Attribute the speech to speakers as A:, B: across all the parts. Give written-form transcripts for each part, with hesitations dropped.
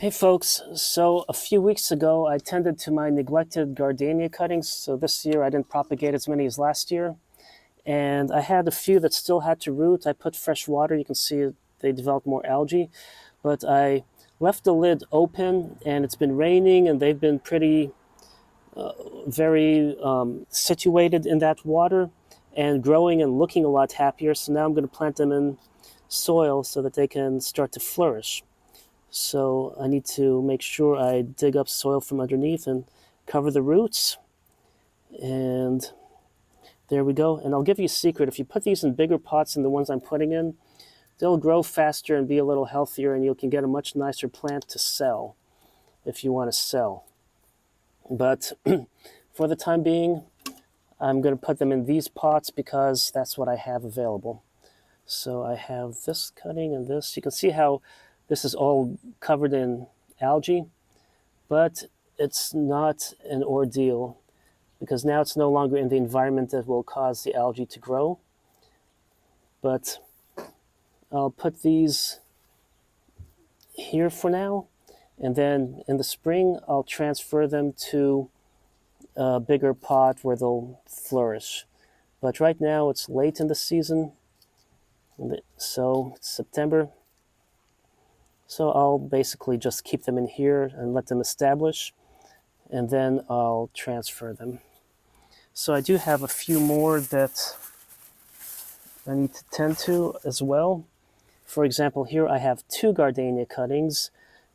A: Hey folks, so a few weeks ago I tended to my neglected gardenia cuttings, so this year I didn't propagate as many as last year, and I had a few that still had to root. I put fresh water, you can see they developed more algae, but I left the lid open and it's been raining and they've been pretty very situated in that water and growing and looking a lot happier, so now I'm going to plant them in soil so that they can start to flourish. So I need to make sure I dig up soil from underneath and cover the roots. And there we go. And I'll give you a secret. If you put these in bigger pots than the ones I'm putting in, they'll grow faster and be a little healthier, and you can get a much nicer plant to sell if you want to sell. But for the time being, I'm going to put them in these pots because that's what I have available. So I have this cutting and this. You can see how this is all covered in algae, but it's not an ordeal because now it's no longer in the environment that will cause the algae to grow. But I'll put these here for now, and then in the spring I'll transfer them to a bigger pot where they'll flourish. But right now it's late in the season, so it's September. So I'll basically just keep them in here and let them establish, and then I'll transfer them. So I do have a few more that I need to tend to as well. For example, here I have 2 gardenia cuttings,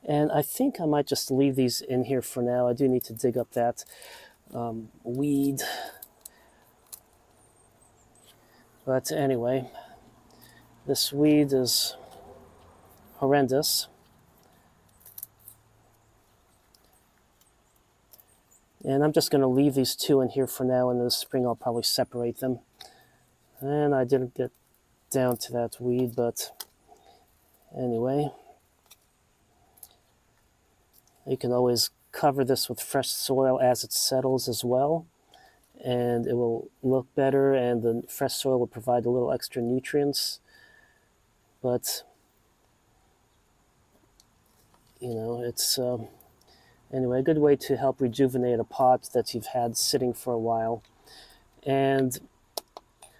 A: and I think I might just leave these in here for now. I do need to dig up that weed. But anyway, this weed is horrendous. And I'm just going to leave these 2 in here for now, and in the spring I'll probably separate them. And I didn't get down to that weed, but anyway. You can always cover this with fresh soil as it settles as well, and it will look better, and the fresh soil will provide a little extra nutrients. But it's anyway, a good way to help rejuvenate a pot that you've had sitting for a while. And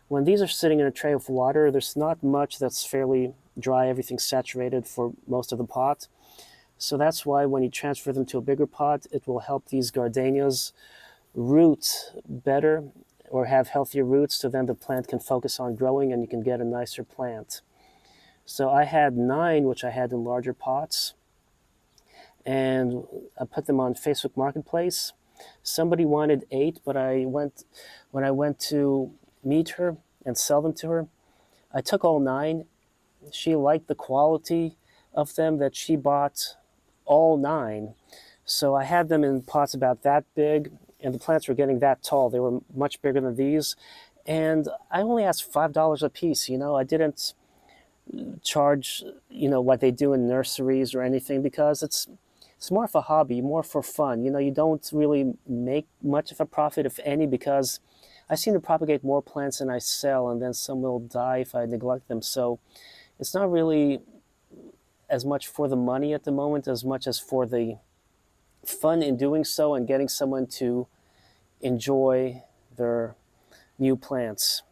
A: when these are sitting in a tray of water, there's not much that's fairly dry. Everything's saturated for most of the pot. So that's why when you transfer them to a bigger pot, it will help these gardenias root better or have healthier roots, so then the plant can focus on growing and you can get a nicer plant. So I had 9, which I had in larger pots, and I put them on Facebook Marketplace. Somebody wanted 8, but when I went to meet her and sell them to her, I took all 9. She liked the quality of them that she bought all 9. So I had them in pots about that big, and the plants were getting that tall. They were much bigger than these. And I only asked $5 a piece. I didn't charge, what they do in nurseries or anything, because it's more of a hobby, more for fun. You don't really make much of a profit, if any, because I seem to propagate more plants than I sell, and then some will die if I neglect them. So it's not really as much for the money at the moment as much as for the fun in doing so and getting someone to enjoy their new plants.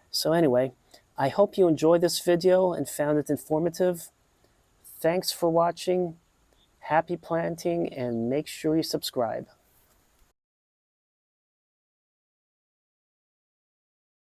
A: So anyway, I hope you enjoyed this video and found it informative. Thanks for watching. Happy planting, and make sure you subscribe.